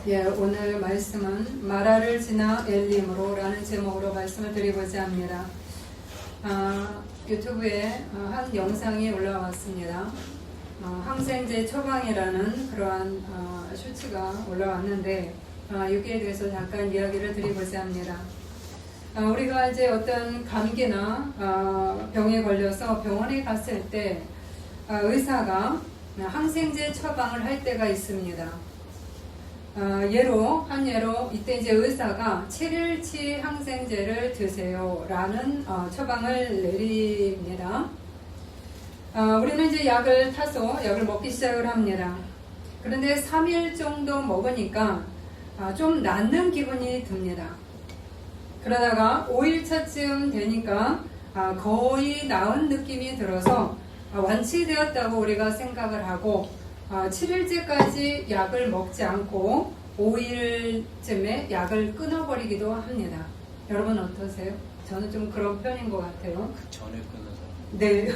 예, 오늘 말씀은 마라를 지나 엘림으로 라는 제목으로 말씀을 드리고자 합니다. 유튜브에 한 영상이 올라왔습니다. 항생제 처방이라는 그러한 쇼츠가 올라왔는데 여기에 대해서 잠깐 이야기를 드리고자 합니다. 우리가 이제 어떤 감기나 병에 걸려서 병원에 갔을 때 의사가 항생제 처방을 할 때가 있습니다. 한 예로 이때 이제 의사가 7일치 항생제를 드세요 라는 처방을 내립니다. 우리는 이제 약을 타서 약을 먹기 시작을 합니다. 그런데 3일 정도 먹으니까 좀 낫는 기분이 듭니다. 그러다가 5일차쯤 되니까 거의 나은 느낌이 들어서 완치되었다고 우리가 생각을 하고 7일째까지 약을 먹지 않고 5일쯤에 약을 끊어버리기도 합니다. 여러분 어떠세요? 저는 좀 그런 편인 것 같아요. 그 전에 끊어서. 네.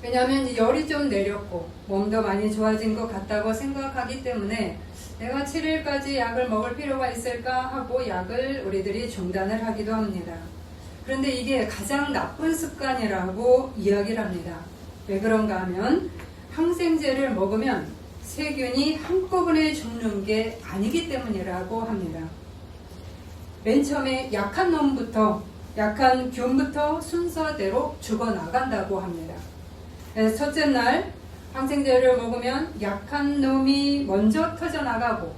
왜냐하면 열이 좀 내렸고 몸도 많이 좋아진 것 같다고 생각하기 때문에 내가 7일까지 약을 먹을 필요가 있을까 하고 약을 우리들이 중단을 하기도 합니다. 그런데 이게 가장 나쁜 습관이라고 이야기를 합니다. 왜 그런가 하면 항생제를 먹으면 세균이 한꺼번에 죽는 게 아니기 때문이라고 합니다. 맨 처음에 약한 놈부터, 약한 균부터 순서대로 죽어나간다고 합니다. 그래서 첫째 날 항생제를 먹으면 약한 놈이 먼저 터져나가고,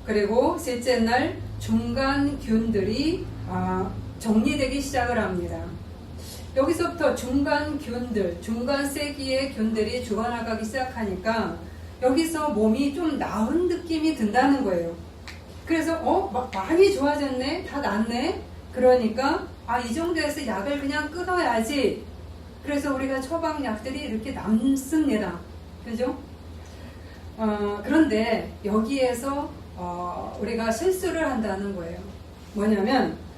그리고 셋째 날 중간 균들이 정리되기 시작을 합니다. 여기서부터 중간 균들, 중간 세기의 균들이 죽어나가기 시작하니까 여기서 몸이 좀 나은 느낌이 든다는 거예요. 그래서 많이 좋아졌네, 다 낫네. 그러니까 이 정도에서 약을 그냥 끊어야지. 그래서 우리가 처방약들이 이렇게 남습니다. 그죠? 그런데 여기에서 우리가 실수를 한다는 거예요. 뭐냐면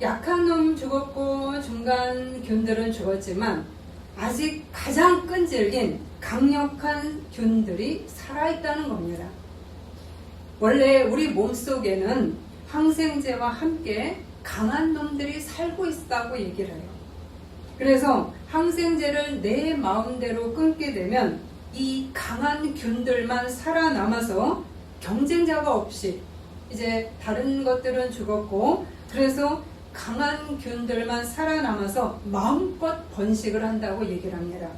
약한 놈 죽었고 중간 균들은 죽었지만 아직 가장 끈질긴 강력한 균들이 살아있다는 겁니다. 원래 우리 몸속에는 항생제와 함께 강한 놈들이 살고 있다고 얘기를 해요. 그래서 항생제를 내 마음대로 끊게 되면 이 강한 균들만 살아남아서 경쟁자가 없이 이제 다른 것들은 죽었고, 그래서 강한 균들만 살아남아서 마음껏 번식을 한다고 얘기를 합니다.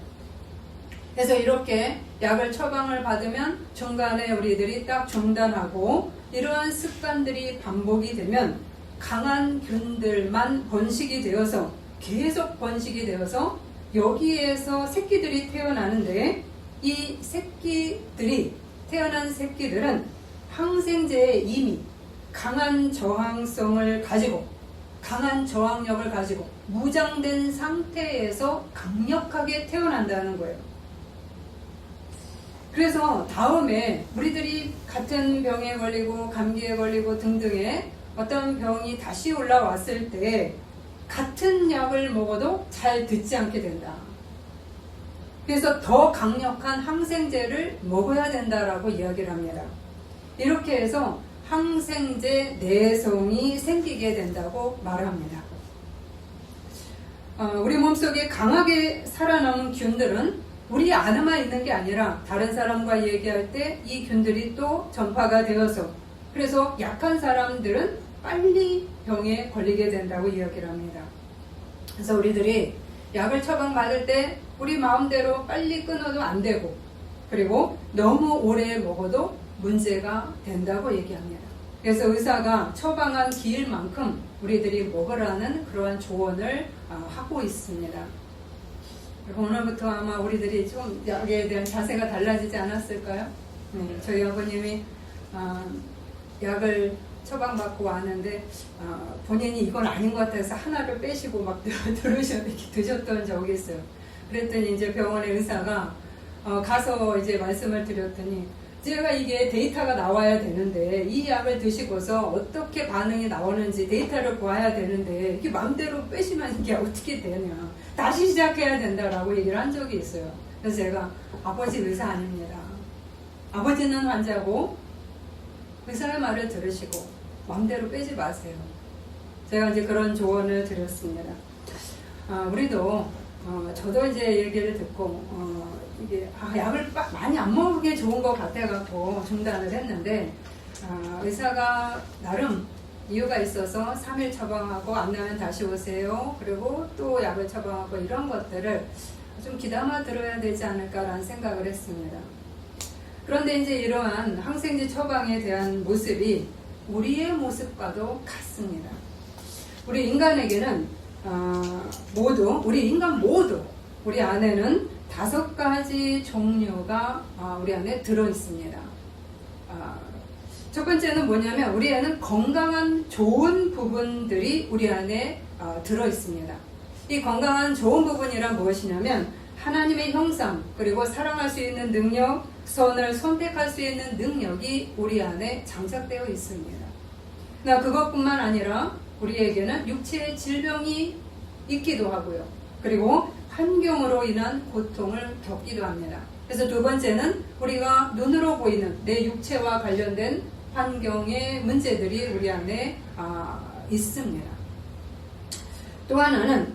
그래서 이렇게 약을 처방을 받으면 중간에 우리들이 딱 중단하고 이러한 습관들이 반복이 되면 강한 균들만 번식이 되어서 계속 번식이 되어서 여기에서 새끼들이 태어나는데 이 새끼들이 태어난 새끼들은 항생제에 이미 강한 저항성을 가지고 강한 저항력을 가지고 무장된 상태에서 강력하게 태어난다는 거예요. 그래서 다음에 우리들이 같은 병에 걸리고 감기에 걸리고 등등의 어떤 병이 다시 올라왔을 때 같은 약을 먹어도 잘 듣지 않게 된다. 그래서 더 강력한 항생제를 먹어야 된다라고 이야기를 합니다. 이렇게 해서 항생제 내성이 생기게 된다고 말합니다. 우리 몸속에 강하게 살아남은 균들은 우리 안에만 있는 게 아니라 다른 사람과 얘기할 때 이 균들이 또 전파가 되어서 그래서 약한 사람들은 빨리 병에 걸리게 된다고 이야기를 합니다. 그래서 우리들이 약을 처방받을 때 우리 마음대로 빨리 끊어도 안 되고, 그리고 너무 오래 먹어도 문제가 된다고 얘기합니다. 그래서 의사가 처방한 기일만큼 우리들이 먹으라는 그러한 조언을 하고 있습니다. 오늘부터 아마 우리들이 좀 약에 대한 자세가 달라지지 않았을까요? 네, 저희 아버님이 약을 처방받고 왔는데 본인이 이건 아닌 것 같아서 하나를 빼시고 막 드셨던 적이 있어요. 그랬더니 이제 병원의 의사가 가서 이제 말씀을 드렸더니 제가 이게 데이터가 나와야 되는데 이 약을 드시고서 어떻게 반응이 나오는지 데이터를 봐야 되는데 이게 마음대로 빼시면 이게 어떻게 되냐, 다시 시작해야 된다라고 얘기를 한 적이 있어요. 그래서 제가 아버지 의사 아닙니다. 아버지는 환자고 의사의 말을 들으시고 마음대로 빼지 마세요. 제가 이제 그런 조언을 드렸습니다. 우리도 저도 이제 얘기를 듣고 이게 약을 많이 안 먹는 게 좋은 것 같아갖고 중단을 했는데 의사가 나름 이유가 있어서 3일 처방하고 안 나면 다시 오세요. 그리고 또 약을 처방하고 이런 것들을 좀 귀담아 들어야 되지 않을까라는 생각을 했습니다. 그런데 이제 이러한 항생제 처방에 대한 모습이 우리의 모습과도 같습니다. 우리 인간에게는 우리 인간 모두 우리 안에는 5가지 종류가 우리 안에 들어 있습니다. 첫 번째는 뭐냐면 우리 안에는 건강한 좋은 부분들이 우리 안에 들어 있습니다. 이 건강한 좋은 부분이란 무엇이냐면 하나님의 형상, 그리고 사랑할 수 있는 능력, 선을 선택할 수 있는 능력이 우리 안에 장착되어 있습니다. 그것뿐만 아니라 우리에게는 육체의 질병이 있기도 하고요. 그리고 환경으로 인한 고통을 겪기도 합니다. 그래서 두 번째는 우리가 눈으로 보이는 내 육체와 관련된 환경의 문제들이 우리 안에 있습니다. 또 하나는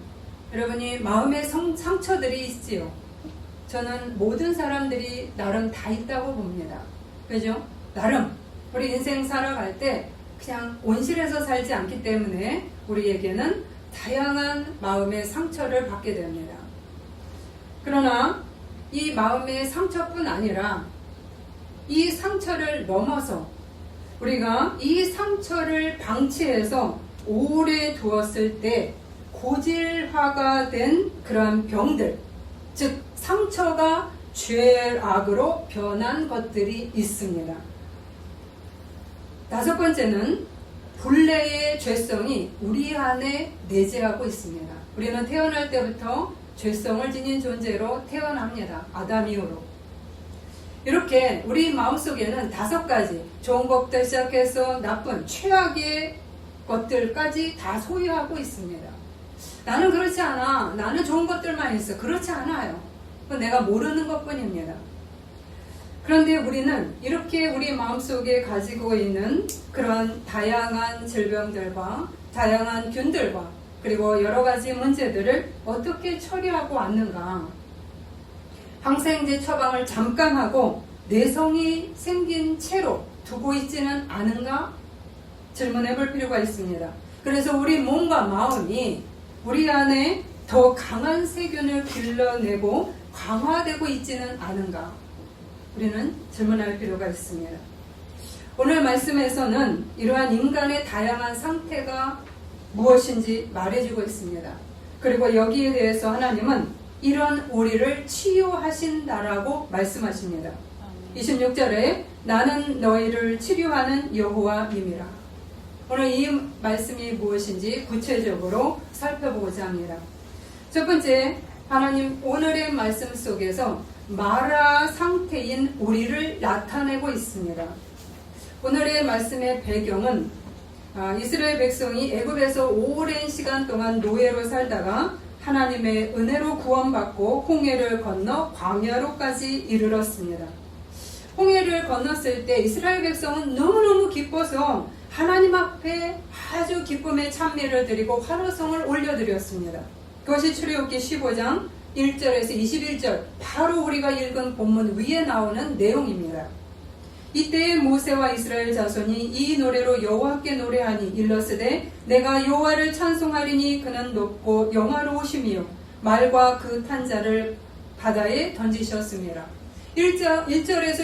여러분이 마음의 상처들이 있지요. 저는 모든 사람들이 나름 다 있다고 봅니다. 그죠? 나름 우리 인생 살아갈 때 그냥 온실에서 살지 않기 때문에 우리에게는 다양한 마음의 상처를 받게 됩니다. 그러나 이 마음의 상처뿐 아니라 이 상처를 넘어서 우리가 이 상처를 방치해서 오래 두었을 때 고질화가 된 그러한 병들, 즉 상처가 죄악으로 변한 것들이 있습니다. 5번째는 본래의 죄성이 우리 안에 내재하고 있습니다. 우리는 태어날 때부터 죄성을 지닌 존재로 태어납니다. 아담 이후로. 이렇게 우리 마음속에는 5가지 좋은 것부터 시작해서 나쁜 최악의 것들까지 다 소유하고 있습니다. 나는 그렇지 않아. 나는 좋은 것들만 있어. 그렇지 않아요. 그건 내가 모르는 것뿐입니다. 그런데 우리는 이렇게 우리 마음속에 가지고 있는 그런 다양한 질병들과 다양한 균들과 그리고 여러 가지 문제들을 어떻게 처리하고 왔는가? 항생제 처방을 잠깐 하고 내성이 생긴 채로 두고 있지는 않은가? 질문해 볼 필요가 있습니다. 그래서 우리 몸과 마음이 우리 안에 더 강한 세균을 길러내고 강화되고 있지는 않은가? 우리는 질문할 필요가 있습니다. 오늘 말씀에서는 이러한 인간의 다양한 상태가 무엇인지 말해주고 있습니다. 그리고 여기에 대해서 하나님은 이런 우리를 치유하신다라고 말씀하십니다. 26절에 나는 너희를 치료하는 여호와임이라. 오늘 이 말씀이 무엇인지 구체적으로 살펴보고자 합니다. 첫 번째, 하나님 오늘의 말씀 속에서 마라 상태인 우리를 나타내고 있습니다. 오늘의 말씀의 배경은 이스라엘 백성이 애굽에서 오랜 시간 동안 노예로 살다가 하나님의 은혜로 구원받고 홍해를 건너 광야로까지 이르렀습니다. 홍해를 건넜을 때 이스라엘 백성은 너무너무 기뻐서 하나님 앞에 아주 기쁨의 찬미를 드리고 환호성을 올려드렸습니다. 그것이 출애굽기 15장 1절에서 21절, 바로 우리가 읽은 본문 위에 나오는 내용입니다. 이때에 모세와 이스라엘 자손이 이 노래로 여호와께 노래하니 일러스되 내가 여호와를 찬송하리니 그는 높고 영화로우심이요 말과 그 탄 자를 바다에 던지셨습니다. 1절에서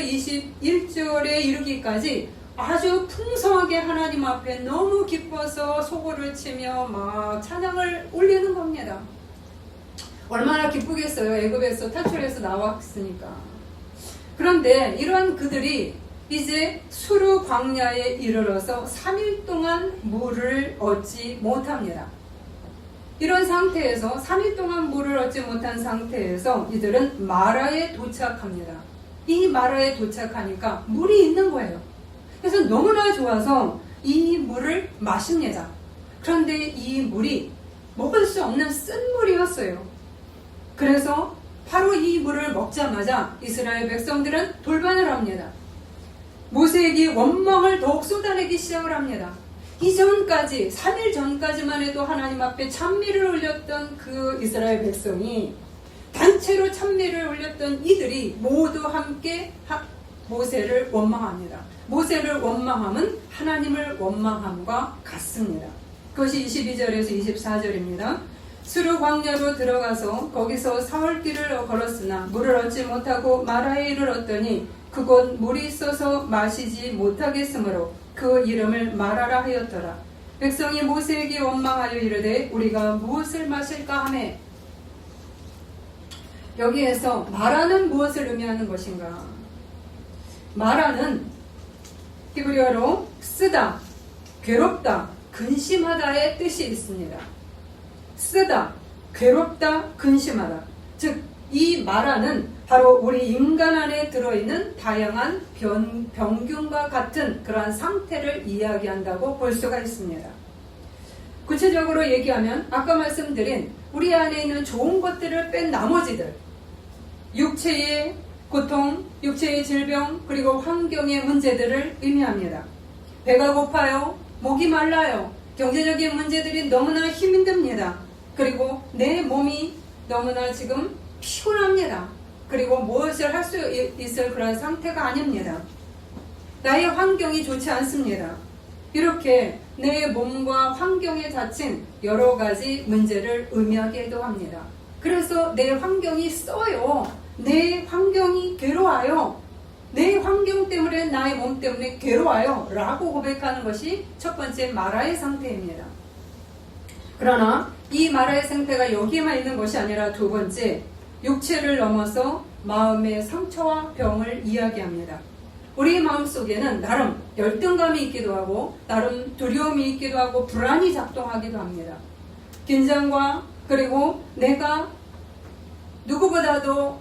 21절에 이르기까지 아주 풍성하게 하나님 앞에 너무 기뻐서 소고를 치며 막 찬양을 올리는 겁니다. 얼마나 기쁘겠어요. 애굽에서 탈출해서 나왔으니까. 그런데 이러한 그들이 이제 수르 광야에 이르러서 3일 동안 물을 얻지 못합니다. 이런 상태에서 3일 동안 물을 얻지 못한 상태에서 이들은 마라에 도착합니다. 이 마라에 도착하니까 물이 있는 거예요. 그래서 너무나 좋아서 이 물을 마십니다. 그런데 이 물이 먹을 수 없는 쓴 물이었어요. 그래서 바로 이 물을 먹자마자 이스라엘 백성들은 돌반을 합니다. 모세에게 원망을 더욱 쏟아내기 시작을 합니다. 이전까지 3일 전까지만 해도 하나님 앞에 찬미를 올렸던 그 이스라엘 백성이 단체로 찬미를 올렸던 이들이 모두 함께 모세를 원망합니다. 모세를 원망함은 하나님을 원망함과 같습니다. 그것이 22절에서 24절입니다. 수르 광야로 들어가서 거기서 사흘길을 걸었으나 물을 얻지 못하고 마라에 이르렀더니 그곳 물이 있어서 마시지 못하겠으므로 그 이름을 마라라 하였더라. 백성이 모세에게 원망하여 이르되 우리가 무엇을 마실까 하매. 여기에서 마라는 무엇을 의미하는 것인가? 마라는 히브리어로 쓰다, 괴롭다, 근심하다의 뜻이 있습니다. 쓰다, 괴롭다, 근심하다. 즉, 이 마라는 바로 우리 인간 안에 들어있는 다양한 병균과 같은 그러한 상태를 이야기한다고 볼 수가 있습니다. 구체적으로 얘기하면 아까 말씀드린 우리 안에 있는 좋은 것들을 뺀 나머지들, 육체의 고통, 육체의 질병, 그리고 환경의 문제들을 의미합니다. 배가 고파요, 목이 말라요, 경제적인 문제들이 너무나 힘듭니다. 그리고 내 몸이 너무나 지금 피곤합니다. 그리고 무엇을 할 수 있을 그런 상태가 아닙니다. 나의 환경이 좋지 않습니다. 이렇게 내 몸과 환경에 닫힌 여러 가지 문제를 의미하기도 합니다. 그래서 내 환경이 써요. 내 환경이 괴로워요. 내 환경 때문에 나의 몸 때문에 괴로워요 라고 고백하는 것이 첫 번째 마라의 상태입니다. 그러나 이 마라의 상태가 여기에만 있는 것이 아니라 두 번째, 육체를 넘어서 마음의 상처와 병을 이야기합니다. 우리 마음속에는 나름 열등감이 있기도 하고 나름 두려움이 있기도 하고 불안이 작동하기도 합니다. 긴장과 그리고 내가 누구보다도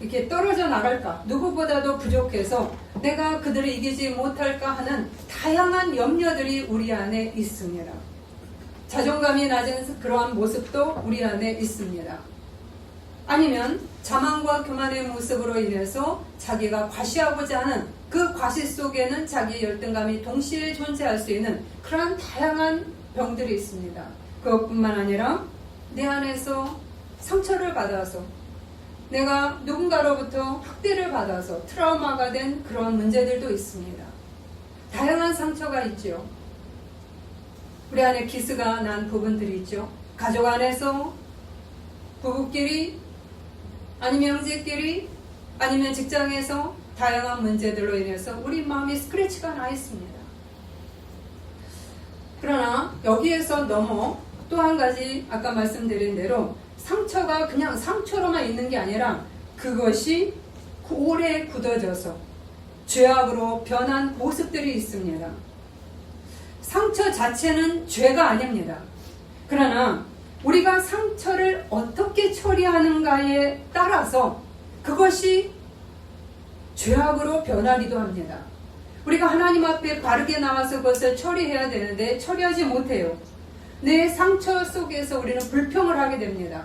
이렇게 떨어져 나갈까, 누구보다도 부족해서 내가 그들을 이기지 못할까 하는 다양한 염려들이 우리 안에 있습니다. 자존감이 낮은 그러한 모습도 우리 안에 있습니다. 아니면 자만과 교만의 모습으로 인해서 자기가 과시하고자 하는 그 과시 속에는 자기의 열등감이 동시에 존재할 수 있는 그러한 다양한 병들이 있습니다. 그것뿐만 아니라 내 안에서 상처를 받아서 내가 누군가로부터 학대를 받아서 트라우마가 된 그런 문제들도 있습니다. 다양한 상처가 있죠. 우리 안에 기스가 난 부분들이 있죠. 가족 안에서 부부끼리 아니면 형제끼리 아니면 직장에서 다양한 문제들로 인해서 우리 마음이 스크래치가 나 있습니다. 그러나 여기에서 넘어 또 한 가지 아까 말씀드린 대로 상처가 그냥 상처로만 있는 게 아니라 그것이 오래 굳어져서 죄악으로 변한 모습들이 있습니다. 상처 자체는 죄가 아닙니다. 그러나 우리가 상처를 어떻게 처리하는가에 따라서 그것이 죄악으로 변하기도 합니다. 우리가 하나님 앞에 바르게 나와서 그것을 처리해야 되는데 처리하지 못해요. 내 상처 속에서 우리는 불평을 하게 됩니다.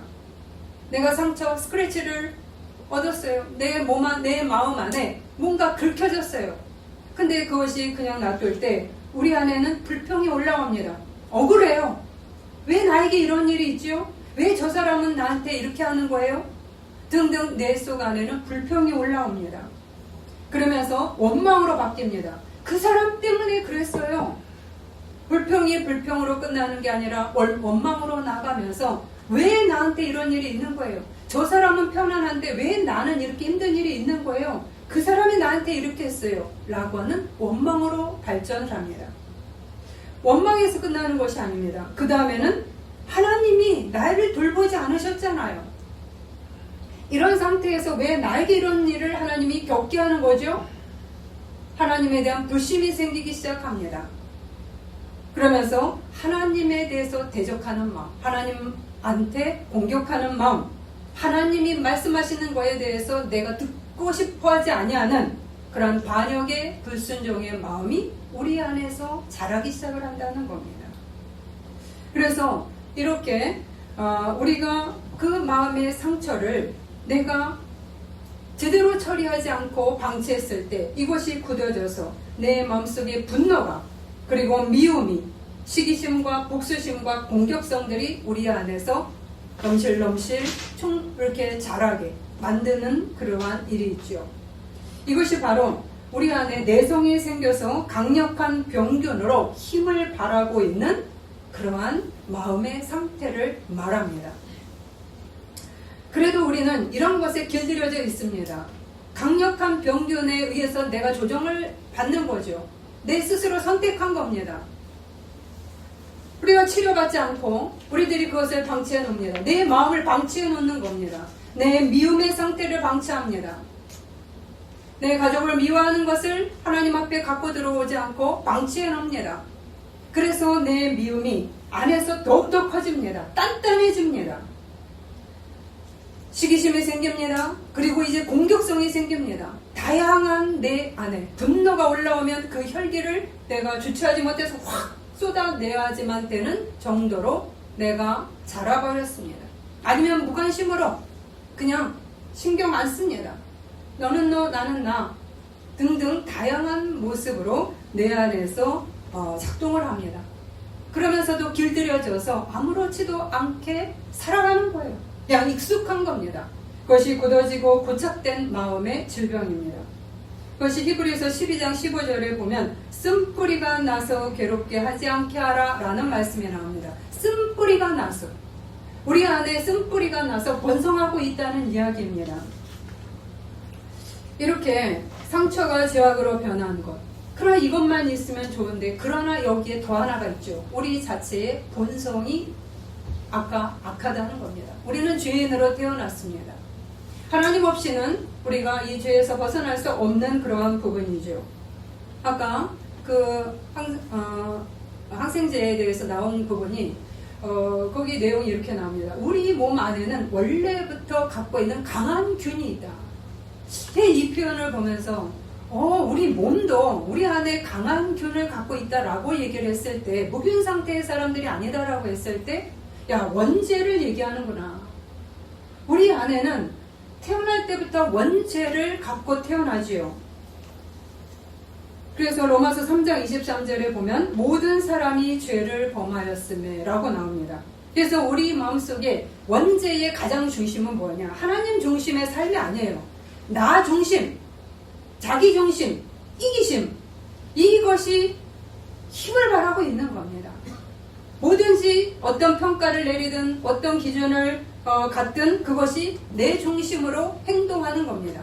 내가 상처, 스크래치를 얻었어요. 내 마음 안에 뭔가 긁혀졌어요. 근데 그것이 그냥 놔둘 때 우리 안에는 불평이 올라옵니다. 억울해요. 왜 나에게 이런 일이 있죠? 왜 저 사람은 나한테 이렇게 하는 거예요? 등등 내 속 안에는 불평이 올라옵니다. 그러면서 원망으로 바뀝니다. 그 사람 때문에 그랬어요. 불평이 불평으로 끝나는 게 아니라 원망으로 나가면서 왜 나한테 이런 일이 있는 거예요? 저 사람은 편안한데 왜 나는 이렇게 힘든 일이 있는 거예요? 그 사람이 나한테 이렇게 했어요. 라고 하는 원망으로 발전을 합니다. 원망에서 끝나는 것이 아닙니다. 그 다음에는 하나님이 나를 돌보지 않으셨잖아요. 이런 상태에서 왜 나에게 이런 일을 하나님이 겪게 하는 거죠? 하나님에 대한 불신이 생기기 시작합니다. 그러면서 하나님에 대해서 대적하는 마음, 하나님한테 공격하는 마음, 하나님이 말씀하시는 거에 대해서 내가 듣고 싶어하지 아니하는 그런 반역의 불순종의 마음이 우리 안에서 자라기 시작을 한다는 겁니다. 그래서 이렇게 우리가 그 마음의 상처를 내가 제대로 처리하지 않고 방치했을 때 이것이 굳어져서 내 마음속에 분노가 그리고 미움이 시기심과 복수심과 공격성들이 우리 안에서 넘실넘실 이렇게 자라게 만드는 그러한 일이 있죠. 이것이 바로 우리 안에 내성이 생겨서 강력한 병균으로 힘을 발하고 있는 그러한 마음의 상태를 말합니다. 그래도 우리는 이런 것에 길들여져 있습니다. 강력한 병균에 의해서 내가 조정을 받는 거죠. 내 스스로 선택한 겁니다. 우리가 치료받지 않고 우리들이 그것을 방치해 놓습니다. 내 마음을 방치해 놓는 겁니다. 내 미움의 상태를 방치합니다. 내 가족을 미워하는 것을 하나님 앞에 갖고 들어오지 않고 방치해 놓습니다. 그래서 내 미움이 안에서 더욱더 커집니다. 단단해집니다. 시기심이 생깁니다. 그리고 이제 공격성이 생깁니다. 다양한 내 안에 분노가 올라오면 그 혈기를 내가 주체하지 못해서 확 쏟아내야지만 되는 정도로 내가 자라버렸습니다. 아니면 무관심으로 그냥 신경 안 씁니다. 너는 너, 나는 나 등등 다양한 모습으로 내 안에서 작동을 합니다. 그러면서도 길들여져서 아무렇지도 않게 살아가는 거예요. 그냥 익숙한 겁니다. 그것이 굳어지고 고착된 마음의 질병입니다. 그것이 히브리서 12장 15절에 보면 쓴뿌리가 나서 괴롭게 하지 않게 하라 라는 말씀이 나옵니다. 쓴뿌리가 나서 우리 안에 쓴뿌리가 나서 번성하고 있다는 이야기입니다. 이렇게 상처가 죄악으로 변한 것, 그러나 이것만 있으면 좋은데 그러나 여기에 더 하나가 있죠. 우리 자체의 본성이 악하다는 겁니다. 우리는 죄인으로 태어났습니다. 하나님 없이는 우리가 이 죄에서 벗어날 수 없는 그러한 부분이죠. 아까 그 항생제에 대해서 나온 부분이 거기 내용이 이렇게 나옵니다. 우리 몸 안에는 원래부터 갖고 있는 강한 균이 있다. 이 표현을 보면서 우리 몸도 우리 안에 강한 균을 갖고 있다라고 얘기를 했을 때 무균 상태의 사람들이 아니다라고 했을 때 원죄를 얘기하는구나. 우리 안에는 태어날 때부터 원죄를 갖고 태어나지요. 그래서 로마서 3장 23절에 보면 모든 사람이 죄를 범하였음에 라고 나옵니다. 그래서 우리 마음속에 원죄의 가장 중심은 뭐냐? 하나님 중심의 삶이 아니에요. 나 중심, 자기 중심, 이기심, 이것이 힘을 발하고 있는 겁니다. 뭐든지 어떤 평가를 내리든 어떤 기준을 갖든 그것이 내 중심으로 행동하는 겁니다.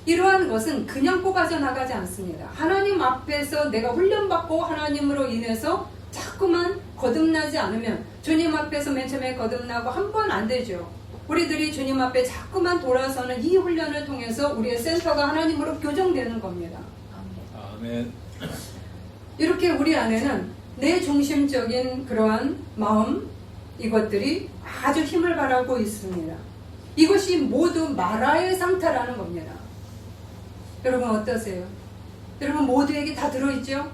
이러한 것은 그냥 뽑아져 나가지 않습니다. 하나님 앞에서 내가 훈련받고 하나님으로 인해서 자꾸만 거듭나지 않으면 주님 앞에서 맨 처음에 거듭나고 한 번 안 되죠. 우리들이 주님 앞에 자꾸만 돌아서는 이 훈련을 통해서 우리의 센터가 하나님으로 교정되는 겁니다. 아멘. 이렇게 우리 안에는 내 중심적인 그러한 마음, 이것들이 아주 힘을 발하고 있습니다. 이것이 모두 마라의 상태라는 겁니다. 여러분 어떠세요? 여러분 모두에게 다 들어있죠?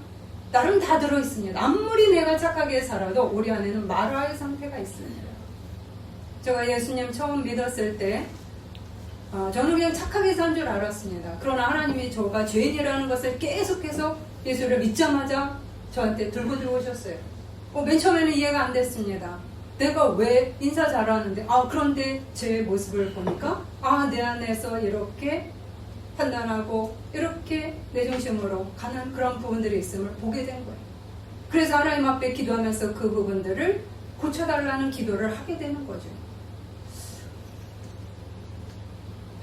나름 다 들어있습니다. 아무리 내가 착하게 살아도 우리 안에는 마라의 상태가 있습니다. 제가 예수님 처음 믿었을 때 저는 그냥 착하게 산 줄 알았습니다. 그러나 하나님이 저가 죄인이라는 것을 계속해서 예수를 믿자마자 저한테 들고 들어오셨어요. 맨 처음에는 이해가 안 됐습니다. 내가 왜 인사 잘하는데 그런데 제 모습을 보니까 내 안에서 이렇게 판단하고 이렇게 내 중심으로 가는 그런 부분들이 있음을 보게 된 거예요. 그래서 하나님 앞에 기도하면서 그 부분들을 고쳐달라는 기도를 하게 되는 거죠.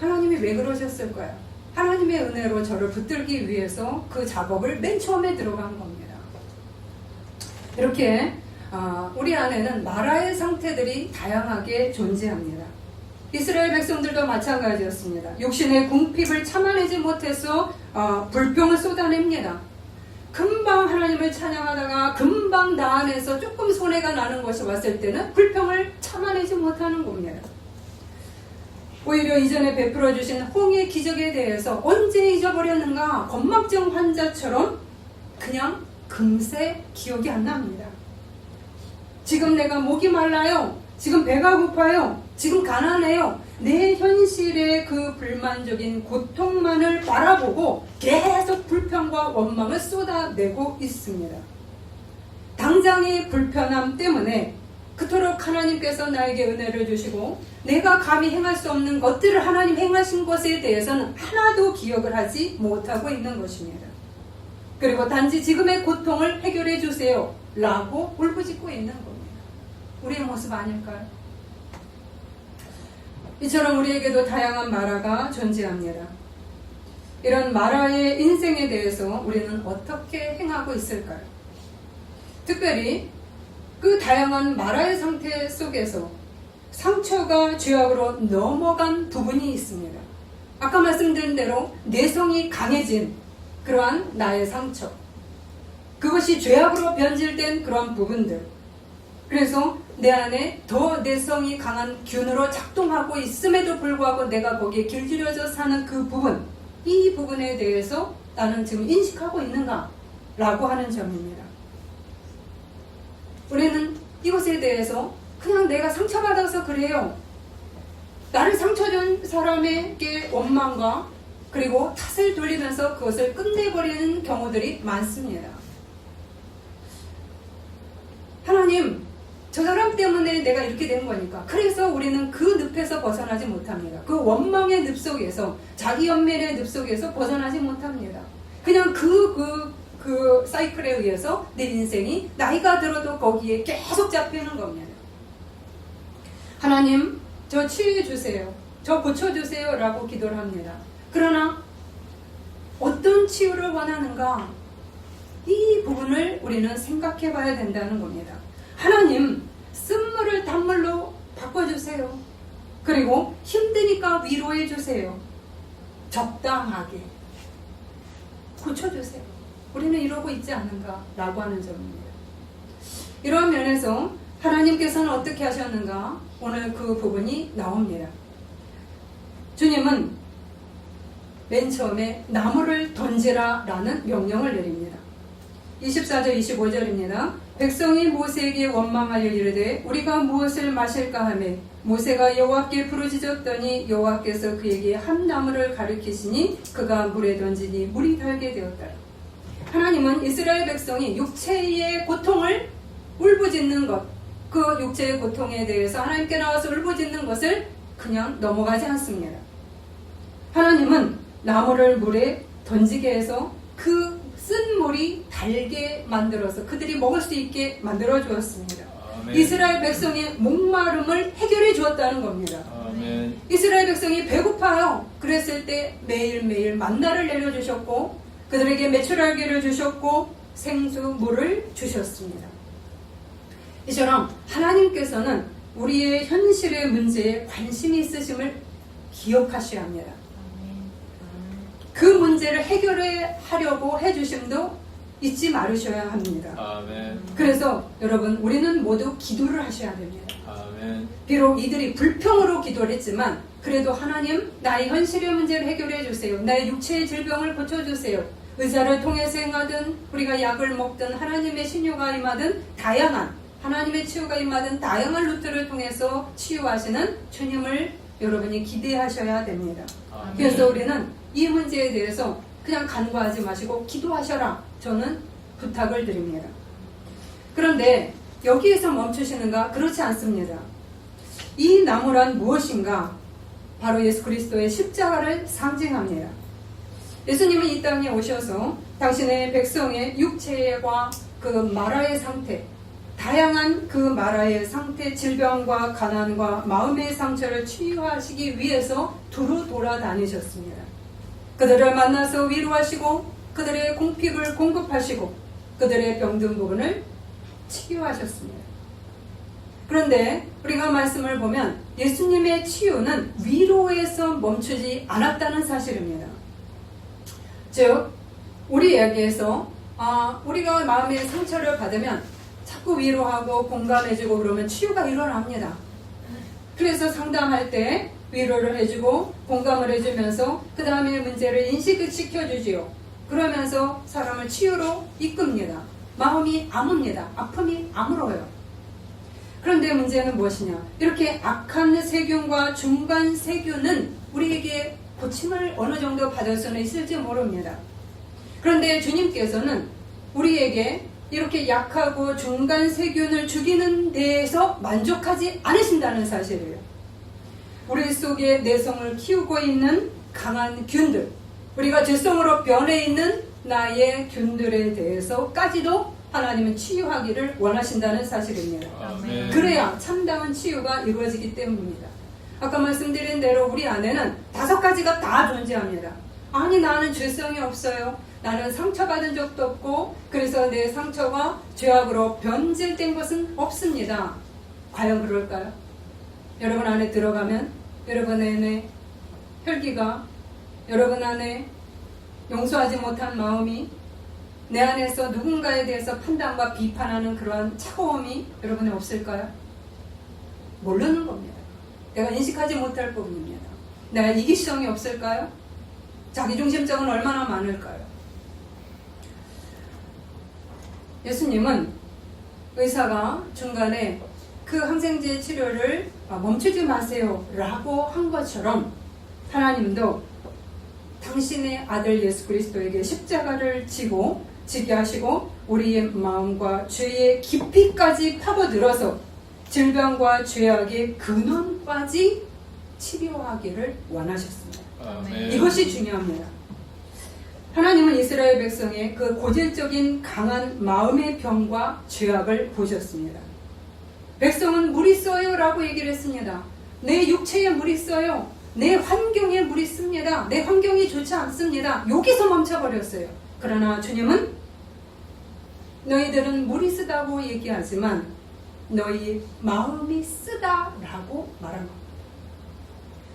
하나님이 왜 그러셨을까요? 하나님의 은혜로 저를 붙들기 위해서 그 작업을 맨 처음에 들어간 겁니다. 이렇게 우리 안에는 마라의 상태들이 다양하게 존재합니다. 이스라엘 백성들도 마찬가지였습니다. 육신의 궁핍을 참아내지 못해서 불평을 쏟아냅니다. 금방 하나님을 찬양하다가 금방 나 안에서 조금 손해가 나는 것이 왔을 때는 불평을 참아내지 못하는 겁니다. 오히려 이전에 베풀어 주신 홍해 기적에 대해서 언제 잊어버렸는가 건망증 환자처럼 그냥 금세 기억이 안 납니다. 지금 내가 목이 말라요. 지금 배가 고파요. 지금 가난해요. 내 현실의 그 불만족인 고통만을 바라보고 계속 불평과 원망을 쏟아내고 있습니다. 당장의 불편함 때문에 그토록 하나님께서 나에게 은혜를 주시고 내가 감히 행할 수 없는 것들을 하나님 행하신 것에 대해서는 하나도 기억을 하지 못하고 있는 것입니다. 그리고 단지 지금의 고통을 해결해 주세요 라고 울부짖고 있는 겁니다. 우리의 모습 아닐까요? 이처럼 우리에게도 다양한 마라가 존재합니다. 이런 마라의 인생에 대해서 우리는 어떻게 행하고 있을까요? 특별히 그 다양한 마라의 상태 속에서 상처가 죄악으로 넘어간 부분이 있습니다. 아까 말씀드린 대로 내성이 강해진 그러한 나의 상처, 그것이 죄악으로 변질된 그러한 부분들, 그래서 내 안에 더 내성이 강한 균으로 작동하고 있음에도 불구하고 내가 거기에 길들여져 사는 그 부분, 이 부분에 대해서 나는 지금 인식하고 있는가? 라고 하는 점입니다. 우리는 이것에 대해서 그냥 내가 상처받아서 그래요, 나를 상처 준 사람에게 원망과 그리고 탓을 돌리면서 그것을 끝내버리는 경우들이 많습니다. 하나님, 저 사람 때문에 내가 이렇게 된 거니까. 그래서 우리는 그 늪에서 벗어나지 못합니다. 그 원망의 늪 속에서, 자기 연민의 늪 속에서 벗어나지 못합니다. 그냥 그 사이클에 의해서 내 인생이 나이가 들어도 거기에 계속 잡히는 겁니다. 하나님, 저 치유해 주세요, 저 고쳐주세요 라고 기도를 합니다. 그러나 어떤 치유를 원하는가? 이 부분을 우리는 생각해 봐야 된다는 겁니다. 하나님, 쓴물을 단물로 바꿔주세요. 그리고 힘드니까 위로해 주세요. 적당하게 고쳐주세요. 우리는 이러고 있지 않은가? 라고 하는 점입니다. 이러한 면에서 하나님께서는 어떻게 하셨는가? 오늘 그 부분이 나옵니다. 주님은 맨 처음에 나무를 던지라 라는 명령을 내립니다. 24절 25절입니다. 백성이 모세에게 원망하여 이르되 우리가 무엇을 마실까 하매 모세가 여호와께 부르짖었더니 여호와께서 그에게 한 나무를 가리키시니 그가 물에 던지니 물이 달게 되었더라. 하나님은 이스라엘 백성이 육체의 고통을 울부짖는 것, 그 육체의 고통에 대해서 하나님께 나와서 울부짖는 것을 그냥 넘어가지 않습니다. 하나님은 나무를 물에 던지게 해서 그 쓴 물이 달게 만들어서 그들이 먹을 수 있게 만들어 주었습니다. 아멘. 이스라엘 백성의 목마름을 해결해 주었다는 겁니다. 아멘. 이스라엘 백성이 배고파요. 그랬을 때 매일매일 만나를 내려주셨고 그들에게 메추라기를 주셨고 생수물을 주셨습니다. 이처럼 하나님께서는 우리의 현실의 문제에 관심이 있으심을 기억하셔야 합니다. 그 문제를 해결하려고 해주심도 잊지 말으셔야 합니다. 아멘. 그래서 여러분, 우리는 모두 기도를 하셔야 됩니다. 아멘. 비록 이들이 불평으로 기도를 했지만 그래도 하나님, 나의 현실의 문제를 해결해 주세요. 나의 육체의 질병을 고쳐주세요. 의사를 통해서 행하든 우리가 약을 먹든 하나님의 신유가 임하든 다양한 하나님의 치유가 임하든 다양한 루트를 통해서 치유하시는 주님을 여러분이 기대하셔야 됩니다. 아멘. 그래서 우리는 이 문제에 대해서 그냥 간과하지 마시고 기도하셔라, 저는 부탁을 드립니다. 그런데 여기에서 멈추시는가? 그렇지 않습니다. 이 나무란 무엇인가? 바로 예수 그리스도의 십자가를 상징합니다. 예수님은 이 땅에 오셔서 당신의 백성의 육체와 그 마라의 상태, 다양한 그 마라의 상태, 질병과 가난과 마음의 상처를 치유하시기 위해서 두루 돌아다니셨습니다. 그들을 만나서 위로하시고 그들의 공핍을 공급하시고 그들의 병든 부분을 치유하셨습니다. 그런데 우리가 말씀을 보면 예수님의 치유는 위로에서 멈추지 않았다는 사실입니다. 즉, 우리에게서 우리가 마음의 상처를 받으면 자꾸 위로하고 공감해주고 그러면 치유가 일어납니다. 그래서 상담할 때 위로를 해주고 공감을 해주면서 그 다음에 문제를 인식시켜주지요. 그러면서 사람을 치유로 이끕니다. 마음이 아뭅니다. 아픔이 아물어요. 그런데 문제는 무엇이냐? 이렇게 악한 세균과 중간 세균은 우리에게 고침을 어느 정도 받을 수는 있을지 모릅니다. 그런데 주님께서는 우리에게 이렇게 약하고 중간 세균을 죽이는 데에서 만족하지 않으신다는 사실이에요. 우리 속에 내성을 키우고 있는 강한 균들, 우리가 죄성으로 변해 있는 나의 균들에 대해서까지도 하나님은 치유하기를 원하신다는 사실입니다. 아멘. 그래야 참다운 치유가 이루어지기 때문입니다. 아까 말씀드린 대로 우리 안에는 5가지가 다 존재합니다. 아니, 나는 죄성이 없어요. 나는 상처받은 적도 없고 그래서 내 상처가 죄악으로 변질된 것은 없습니다. 과연 그럴까요? 여러분 안에 들어가면 여러분 안에 혈기가, 여러분 안에 용서하지 못한 마음이, 내 안에서 누군가에 대해서 판단과 비판하는 그러한 차가움이 여러분에 없을까요? 모르는 겁니다. 내가 인식하지 못할 부분입니다. 내가 이기성이 없을까요? 자기중심적은 얼마나 많을까요? 예수님은 의사가 중간에 그 항생제 치료를 멈추지 마세요 라고 한 것처럼 하나님도 당신의 아들 예수 그리스도에게 십자가를 지게 하시고 우리의 마음과 죄의 깊이까지 파고들어서 질병과 죄악의 근원까지 치료하기를 원하셨습니다. 아멘. 이것이 중요합니다. 하나님은 이스라엘 백성의 그 고질적인 강한 마음의 병과 죄악을 보셨습니다. 백성은 물이 써요 라고 얘기를 했습니다. 내 육체에 물이 써요. 내 환경에 물이 씁니다. 내 환경이 좋지 않습니다. 여기서 멈춰버렸어요. 그러나 주님은 너희들은 물이 쓰다고 얘기하지만 너희 마음이 쓰다라고 말한 겁니다.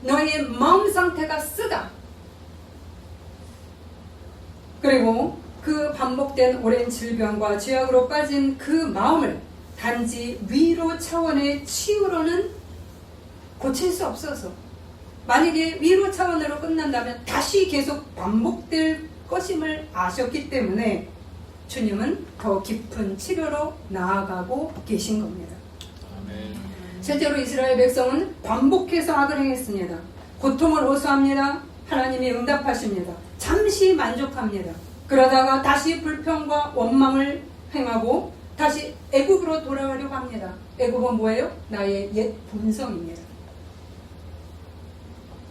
너희의 마음 상태가 쓰다. 그리고 그 반복된 오랜 질병과 죄악으로 빠진 그 마음을 단지 위로 차원의 치유로는 고칠 수 없어서, 만약에 위로 차원으로 끝난다면 다시 계속 반복될 것임을 아셨기 때문에 주님은 더 깊은 치료로 나아가고 계신 겁니다. 아멘. 실제로 이스라엘 백성은 반복해서 악을 행했습니다. 고통을 호소합니다. 하나님이 응답하십니다. 잠시 만족합니다. 그러다가 다시 불평과 원망을 행하고 다시 애굽으로 돌아가려고 합니다. 애굽은 뭐예요? 나의 옛 본성입니다.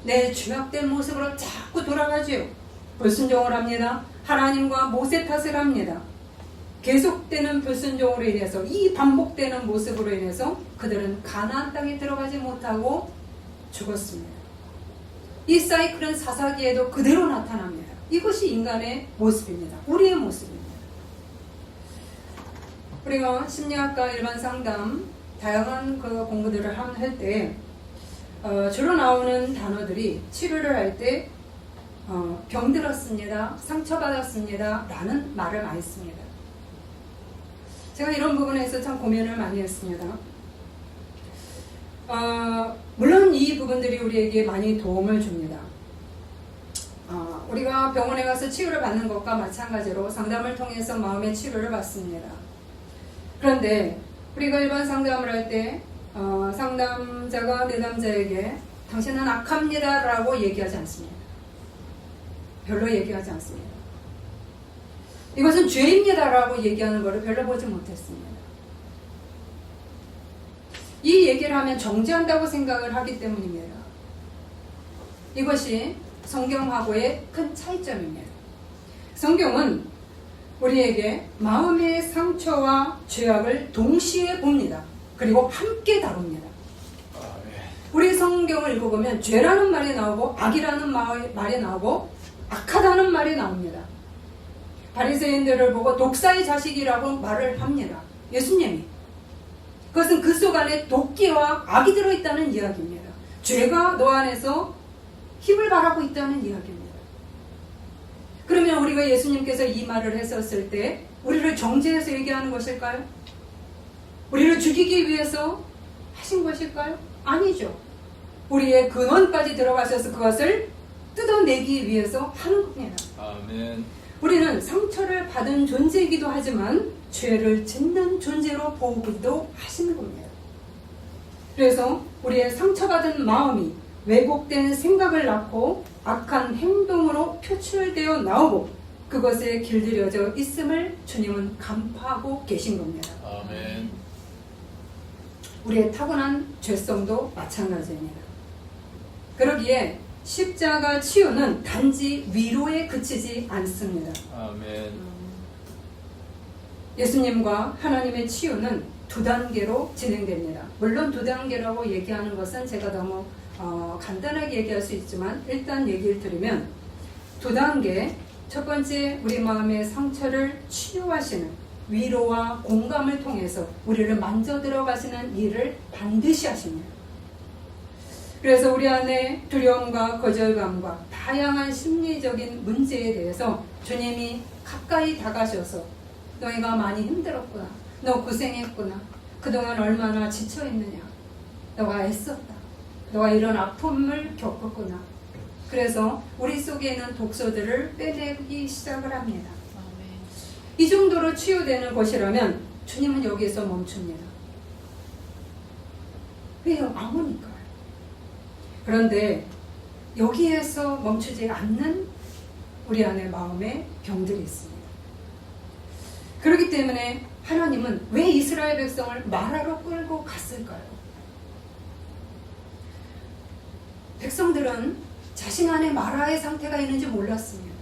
내 죄악된 모습으로 자꾸 돌아가지요. 불순종을 합니다. 하나님과 모세 탓을 합니다. 계속되는 불순종으로 인해서, 이 반복되는 모습으로 인해서 그들은 가나안 땅에 들어가지 못하고 죽었습니다. 이 사이클은 사사기에도 그대로 나타납니다. 이것이 인간의 모습입니다. 우리의 모습입니다. 우리가 심리학과 일반 상담 다양한 그 공부들을 할 때 주로 나오는 단어들이 치료를 할 때 병들었습니다, 상처받았습니다 라는 말을 많이 씁니다. 제가 이런 부분에서 참 고민을 많이 했습니다. 물론 이 부분들이 우리에게 많이 도움을 줍니다. 우리가 병원에 가서 치료를 받는 것과 마찬가지로 상담을 통해서 마음의 치료를 받습니다. 그런데 우리가 일반 상담을 할 때 상담자가 내담자에게 당신은 악합니다 라고 얘기하지 않습니다. 별로 얘기하지 않습니다. 이것은 죄입니다 라고 얘기하는 것을 별로 보지 못했습니다. 이 얘기를 하면 정죄한다고 생각을 하기 때문입니다. 이것이 성경하고의 큰 차이점입니다. 성경은 우리에게 마음의 상처와 죄악을 동시에 봅니다. 그리고 함께 다룹니다. 우리 성경을 읽어보면 죄라는 말이 나오고 악이라는 말이 나오고 악하다는 말이 나옵니다. 바리새인들을 보고 독사의 자식이라고 말을 합니다. 예수님이. 그것은 그 속 안에 도끼와 악이 들어있다는 이야기입니다. 죄가 너 안에서 힘을 발하고 있다는 이야기입니다. 그러면 우리가 예수님께서 이 말을 했었을 때 우리를 정죄해서 얘기하는 것일까요? 우리를 죽이기 위해서 하신 것일까요? 아니죠. 우리의 근원까지 들어가셔서 그것을 뜯어내기 위해서 하는 겁니다. 아멘. 우리는 상처를 받은 존재이기도 하지만 죄를 짓는 존재로 보기도 하시는 겁니다. 그래서 우리의 상처받은 마음이 왜곡된 생각을 낳고 악한 행동으로 표출되어 나오고 그것에 길들여져 있음을 주님은 간파하고 계신 겁니다. 아멘. 우리의 타고난 죄성도 마찬가지입니다. 그러기에 십자가 치유는 단지 위로에 그치지 않습니다. 아멘. 예수님과 하나님의 치유는 두 단계로 진행됩니다. 물론 두 단계라고 얘기하는 것은 제가 너무 간단하게 얘기할 수 있지만 일단 얘기를 드리면 두 단계, 첫 번째 우리 마음의 상처를 치유하시는 위로와 공감을 통해서 우리를 만져 들어가시는 일을 반드시 하십니다. 그래서 우리 안에 두려움과 거절감과 다양한 심리적인 문제에 대해서 주님이 가까이 다가셔서 너희가 많이 힘들었구나. 너 고생했구나. 그동안 얼마나 지쳐있느냐. 너가 애썼다. 너가 이런 아픔을 겪었구나. 그래서 우리 속에 있는 독소들을 빼내기 시작을 합니다. 이 정도로 치유되는 것이라면 주님은 여기에서 멈춥니다. 왜요? 아무니까요. 그런데 여기에서 멈추지 않는 우리 안에 마음의 병들이 있습니다. 그렇기 때문에 하나님은 왜 이스라엘 백성을 마라로 끌고 갔을까요? 백성들은 자신 안에 마라의 상태가 있는지 몰랐습니다.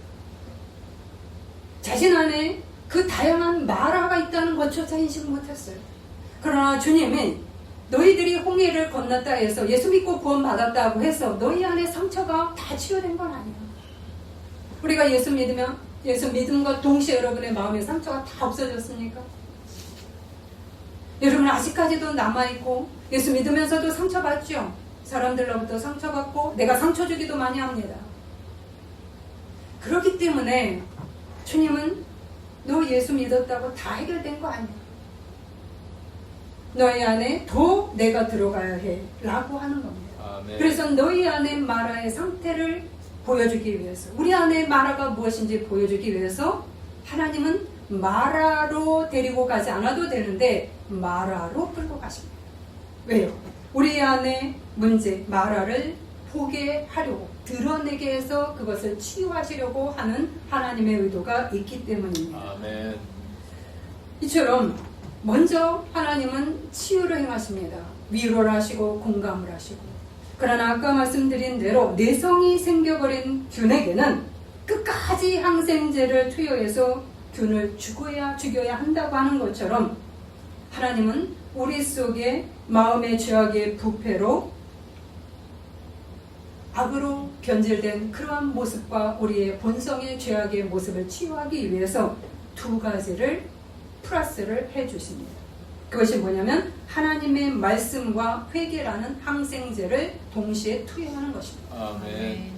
자신 안에 그 다양한 마라가 있다는 것조차 인식 못했어요. 그러나 주님이 너희들이 홍해를 건넜다 해서 예수 믿고 구원받았다고 해서 너희 안에 상처가 다 치유된 건 아니야. 우리가 예수 믿으면 예수 믿음과 동시에 여러분의 마음의 상처가 다 없어졌습니까? 여러분 아직까지도 남아있고 예수 믿으면서도 상처받죠? 사람들로부터 상처받고 내가 상처 주기도 많이 합니다. 그렇기 때문에 주님은 너 예수 믿었다고 다 해결된 거 아니야. 너희 안에 더 내가 들어가야 해 라고 하는 겁니다. 아멘. 그래서 너희 안에 마라의 상태를 보여주기 위해서 우리 안에 마라가 무엇인지 보여주기 위해서 하나님은 마라로 데리고 가지 않아도 되는데 마라로 끌고 가십니다. 왜요? 우리 안에 문제 마라를 보게 하려고 드러내게 해서 그것을 치유하시려고 하는 하나님의 의도가 있기 때문입니다. 아멘. 이처럼 먼저 하나님은 치유를 행하십니다. 위로를 하시고 공감을 하시고. 그러나 아까 말씀드린 대로 내성이 생겨버린 균에게는 끝까지 항생제를 투여해서 균을 죽여야 한다고 하는 것처럼 하나님은 우리 속에 마음의 죄악의 부패로 악으로 변질된 그러한 모습과 우리의 본성의 죄악의 모습을 치유하기 위해서 두 가지를 플러스를 해주십니다. 그것이 뭐냐면 하나님의 말씀과 회개라는 항생제를 동시에 투여하는 것입니다. 아멘.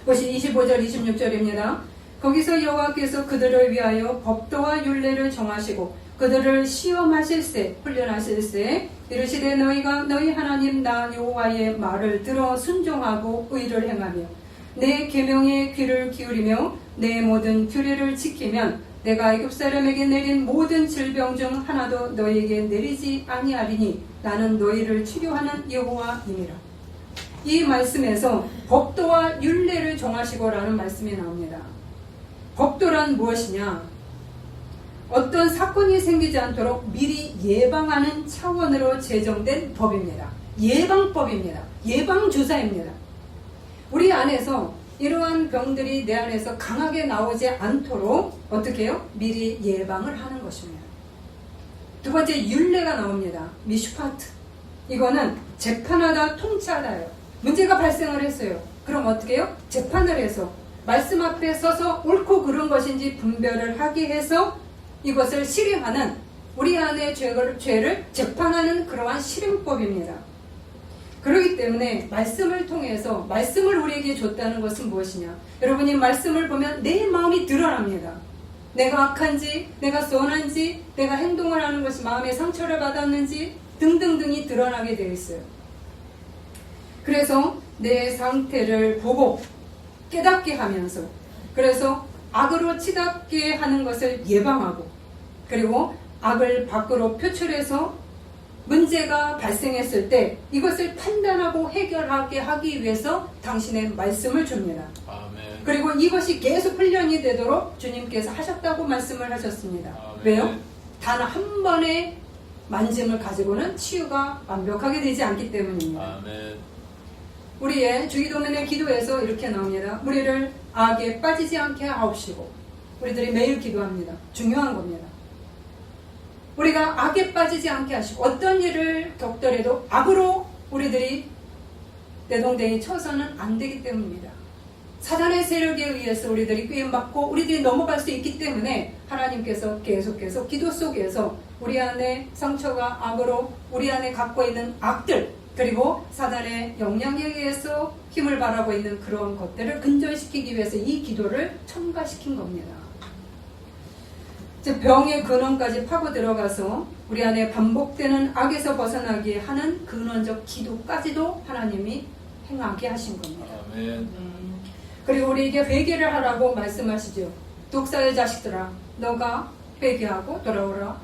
그것이 25절 26절입니다. 거기서 여호와께서 그들을 위하여 법도와 율례를 정하시고 그들을 시험하실세 훈련하실세 이르시되 너희가 너희 하나님 나 여호와의 말을 들어 순종하고 의를 행하며 내 계명에 귀를 기울이며 내 모든 규례를 지키면 내가 애굽 사람에게 내린 모든 질병 중 하나도 너희에게 내리지 아니하리니 나는 너희를 치료하는 여호와임이라. 이 말씀에서 법도와 율례를 정하시고라는 말씀이 나옵니다. 법도란 무엇이냐? 어떤 사건이 생기지 않도록 미리 예방하는 차원으로 제정된 법입니다. 예방법입니다. 예방주사입니다. 우리 안에서 이러한 병들이 내 안에서 강하게 나오지 않도록 어떻게 해요? 미리 예방을 하는 것입니다. 두 번째 율례가 나옵니다. 미슈파트. 이거는 재판하다 통치하다예요. 문제가 발생을 했어요. 그럼 어떻게 해요? 재판을 해서 말씀 앞에 서서 옳고 그른 것인지 분별을 하게 해서 이것을 실행하는 우리 안의 죄를 재판하는 그러한 실행법입니다. 그렇기 때문에 말씀을 통해서 말씀을 우리에게 줬다는 것은 무엇이냐? 여러분이 말씀을 보면 내 마음이 드러납니다. 내가 악한지, 내가 선한지, 내가 행동을 하는 것이 마음의 상처를 받았는지 등등등이 드러나게 되어 있어요. 그래서 내 상태를 보고 깨닫게 하면서 그래서 악으로 치닫게 하는 것을 예방하고 그리고 악을 밖으로 표출해서 문제가 발생했을 때 이것을 판단하고 해결하게 하기 위해서 당신의 말씀을 줍니다. 아멘. 그리고 이것이 계속 훈련이 되도록 주님께서 하셨다고 말씀을 하셨습니다. 아멘. 왜요? 단 한 번의 만짐을 가지고는 치유가 완벽하게 되지 않기 때문입니다. 아멘. 우리의 주기도문의 기도에서 이렇게 나옵니다. 우리를 악에 빠지지 않게 하옵시고, 우리들이 매일 기도합니다. 중요한 겁니다. 우리가 악에 빠지지 않게 하시고, 어떤 일을 겪더라도 악으로 우리들이 내동댕이 쳐서는 안 되기 때문입니다. 사단의 세력에 의해서 우리들이 꾀임받고 우리들이 넘어갈 수 있기 때문에 하나님께서 계속해서 기도 속에서 우리 안에 상처가 악으로 우리 안에 갖고 있는 악들, 그리고 사단의 영향에 의해서 힘을 발하고 있는 그런 것들을 근절시키기 위해서 이 기도를 첨가시킨 겁니다. 즉 병의 근원까지 파고 들어가서 우리 안에 반복되는 악에서 벗어나게 하는 근원적 기도까지도 하나님이 행하게 하신 겁니다. 아멘. 그리고 우리에게 회개를 하라고 말씀하시죠. 독사의 자식들아, 너가 회개하고 돌아오라.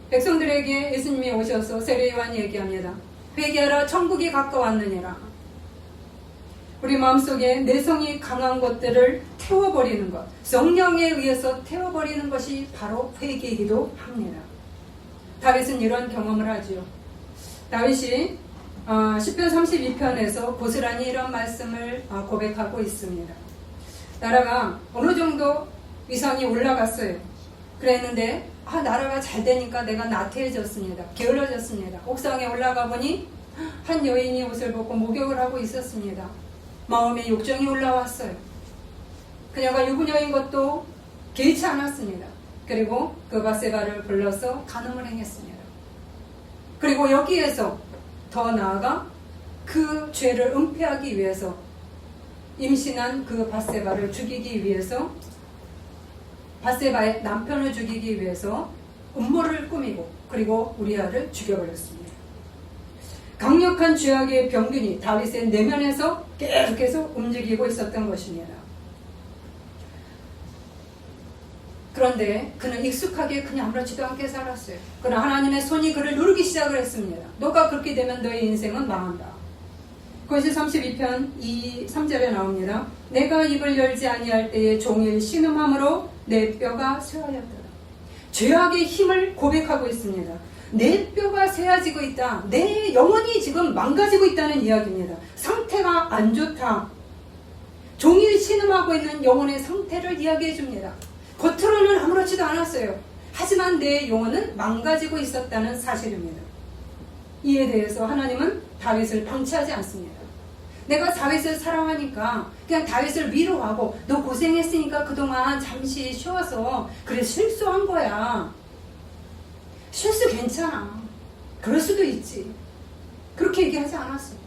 백성들에게 예수님이 오셔서 세례요한이 얘기합니다. 회개하라, 천국이 가까웠느니라. 우리 마음속에 내성이 강한 것들을 태워버리는 것, 성령에 의해서 태워버리는 것이 바로 회개이기도 합니다. 다윗은 이런 경험을 하지요. 다윗이 시편 32편에서 고스란히 이런 말씀을 고백하고 있습니다. 나라가 어느 정도 위상이 올라갔어요. 그랬는데 나라가 잘 되니까 내가 나태해졌습니다. 게을러졌습니다. 옥상에 올라가 보니 한 여인이 옷을 벗고 목욕을 하고 있었습니다. 마음에 욕정이 올라왔어요. 그녀가 유부녀인 것도 개의치 않았습니다. 그리고 그 바세바를 불러서 간음을 행했습니다. 그리고 여기에서 더 나아가 그 죄를 은폐하기 위해서 임신한 그 바세바를 죽이기 위해서, 바세바의 남편을 죽이기 위해서 음모를 꾸미고 그리고 우리아를 죽여버렸습니다. 강력한 죄악의 병균이 다윗의 내면에서 계속해서 움직이고 있었던 것입니다. 그런데 그는 익숙하게 그냥 아무렇지도 않게 살았어요. 그러나 하나님의 손이 그를 누르기 시작을 했습니다. 너가 그렇게 되면 너의 인생은 망한다. 그것이 32편 3절에 나옵니다. 내가 입을 열지 아니할 때에 종일 신음함으로 내 뼈가 쇠하였더라. 죄악의 힘을 고백하고 있습니다. 내 뼈가 쇠해지고 있다. 내 영혼이 지금 망가지고 있다는 이야기입니다. 상태가 안 좋다. 종일 신음하고 있는 영혼의 상태를 이야기해 줍니다. 겉으로는 아무렇지도 않았어요. 하지만 내 영혼은 망가지고 있었다는 사실입니다. 이에 대해서 하나님은 다윗을 방치하지 않습니다. 내가 다윗을 사랑하니까 그냥 다윗을 위로하고, 너 고생했으니까 그동안 잠시 쉬어서 그래 실수한 거야. 실수 괜찮아. 그럴 수도 있지. 그렇게 얘기하지 않았어요.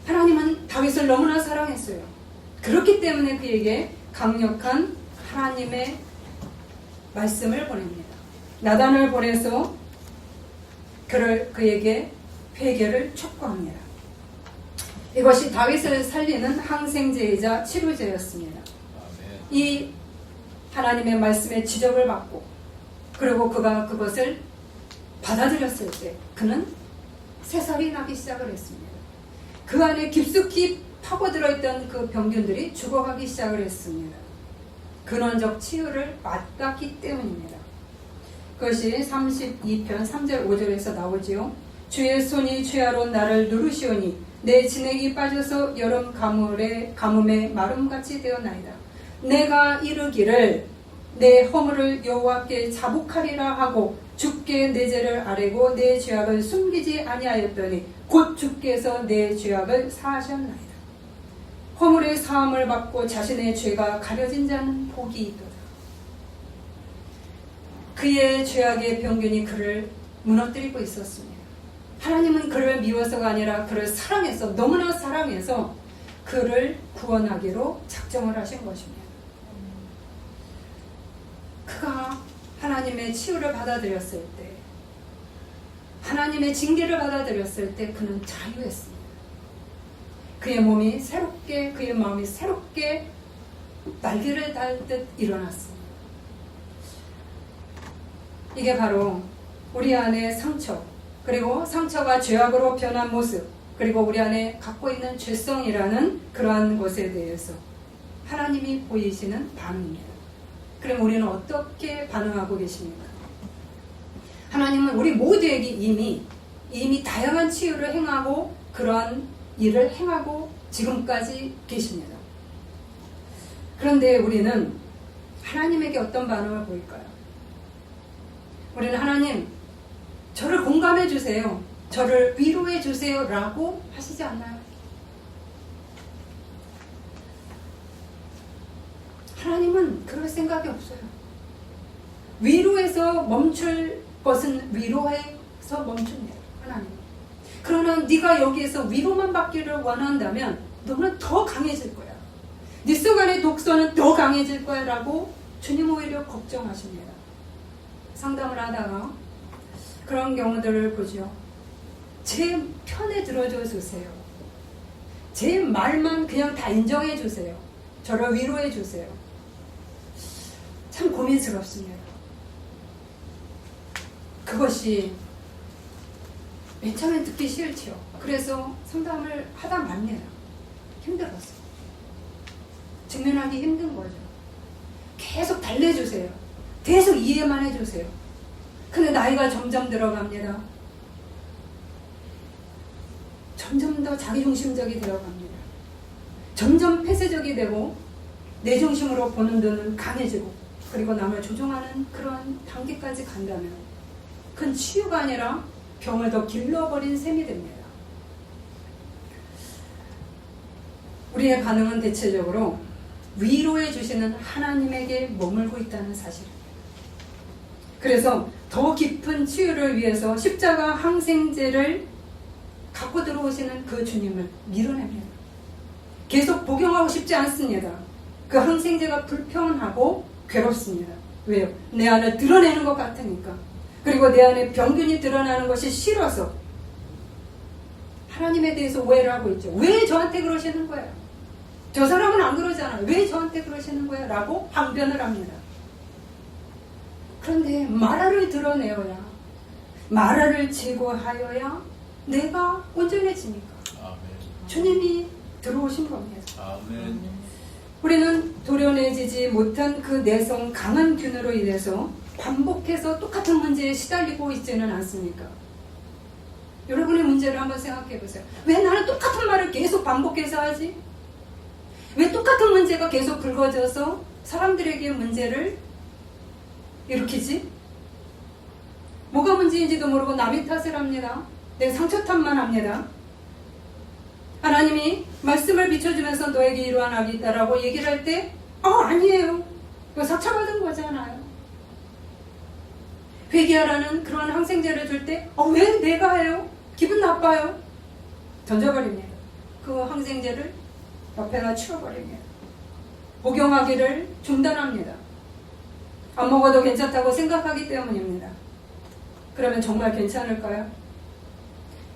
하나님은 다윗을 너무나 사랑했어요. 그렇기 때문에 그에게 강력한 하나님의 말씀을 보냅니다. 나단을 보내서 그에게 회개를 촉구합니다. 이것이 다윗을 살리는 항생제이자 치료제였습니다. 이 하나님의 말씀에 지적을 받고, 그리고 그가 그것을 받아들였을 때 그는 새살이 나기 시작을 했습니다. 그 안에 깊숙이 파고들어있던 그 병균들이 죽어가기 시작을 했습니다. 근원적 치유를 맛봤기 때문입니다. 그것이 32편 3절 5절에서 나오지요. 주의 손이 죄하로 나를 누르시오니 내 진액이 빠져서 여름 가뭄에 마름같이 되었나이다. 내가 이르기를 내 허물을 여호와께 자복하리라 하고 주께 내 죄를 아뢰고 내 죄악을 숨기지 아니하였더니 곧 주께서 내 죄악을 사하셨나이다. 허물의 사함을 받고 자신의 죄가 가려진 자는 복이 있도다. 그의 죄악의 병균이 그를 무너뜨리고 있었습니다. 하나님은 그를 미워서가 아니라 그를 사랑해서, 너무나 사랑해서 그를 구원하기로 작정을 하신 것입니다. 그가 하나님의 치유를 받아들였을 때, 하나님의 징계를 받아들였을 때 그는 자유했습니다. 그의 몸이 새롭게, 그의 마음이 새롭게 날개를 달 듯 일어났습니다. 이게 바로 우리 안의 상처, 그리고 상처가 죄악으로 변한 모습, 그리고 우리 안에 갖고 있는 죄성이라는 그러한 것에 대해서 하나님이 보이시는 반응입니다. 그럼 우리는 어떻게 반응하고 계십니까? 하나님은 우리 모두에게 이미 다양한 치유를 행하고 그러한 일을 행하고 지금까지 계십니다. 그런데 우리는 하나님에게 어떤 반응을 보일까요? 우리는 하나님, 저를 공감해 주세요. 저를 위로해 주세요. 라고 하시지 않나요? 하나님은 그럴 생각이 없어요. 위로해서 멈출 것은 위로해서 멈춥니다. 하나님. 그러나 네가 여기에서 위로만 받기를 원한다면 너는 더 강해질 거야. 네 속 안의 독소는 더 강해질 거야. 라고 주님 오히려 걱정하십니다. 상담을 하다가 그런 경우들을 보죠. 제 편에 들어줘 주세요. 제 말만 그냥 다 인정해 주세요. 저를 위로해 주세요. 참 고민스럽습니다. 그것이 맨 처음엔 듣기 싫죠. 그래서 상담을 하다 말니다. 힘들었어요. 직면하기 힘든 거죠. 계속 달래주세요. 계속 이해만 해주세요. 근데 나이가 점점 들어갑니다. 점점 더 자기중심적이 되어갑니다. 점점 폐쇄적이 되고 내 중심으로 보는 눈은 강해지고 그리고 남을 조종하는 그런 단계까지 간다면 그건 치유가 아니라 병을 더 길러버린 셈이 됩니다. 우리의 반응은 대체적으로 위로해 주시는 하나님에게 머물고 있다는 사실입니다. 그래서 더 깊은 치유를 위해서 십자가 항생제를 갖고 들어오시는 그 주님을 밀어냅니다. 계속 복용하고 싶지 않습니다. 그 항생제가 불편하고 괴롭습니다. 왜요? 내 안을 드러내는 것 같으니까. 그리고 내 안에 병균이 드러나는 것이 싫어서 하나님에 대해서 오해를 하고 있죠. 왜 저한테 그러시는 거예요? 저 사람은 안 그러잖아요. 왜 저한테 그러시는 거예요? 라고 항변을 합니다. 그런데 마라를 드러내어야, 마라를 제거하여야 내가 온전해지니까. 아멘. 주님이 들어오신 겁니다. 아멘. 우리는 도려내지지 못한 그 내성 강한 균으로 인해서 반복해서 똑같은 문제에 시달리고 있지는 않습니까? 여러분의 문제를 한번 생각해 보세요. 왜 나는 똑같은 말을 계속 반복해서 하지? 왜 똑같은 문제가 계속 불거져서 사람들에게 문제를 일으키지? 뭐가 문제인지도 모르고 남의 탓을 합니다. 내 상처 탓만 합니다. 하나님이 말씀을 비춰주면서 너에게 이러한 악이 있다라고 얘기를 할 때 아니에요. 이거 상처받은 거잖아요. 회개하라는 그런 항생제를 줄 때 왜 내가 해요? 기분 나빠요. 던져버립니다. 그 항생제를 옆에다 치워버립니다. 복용하기를 중단합니다. 안 먹어도 괜찮다고 생각하기 때문입니다. 그러면 정말 괜찮을까요?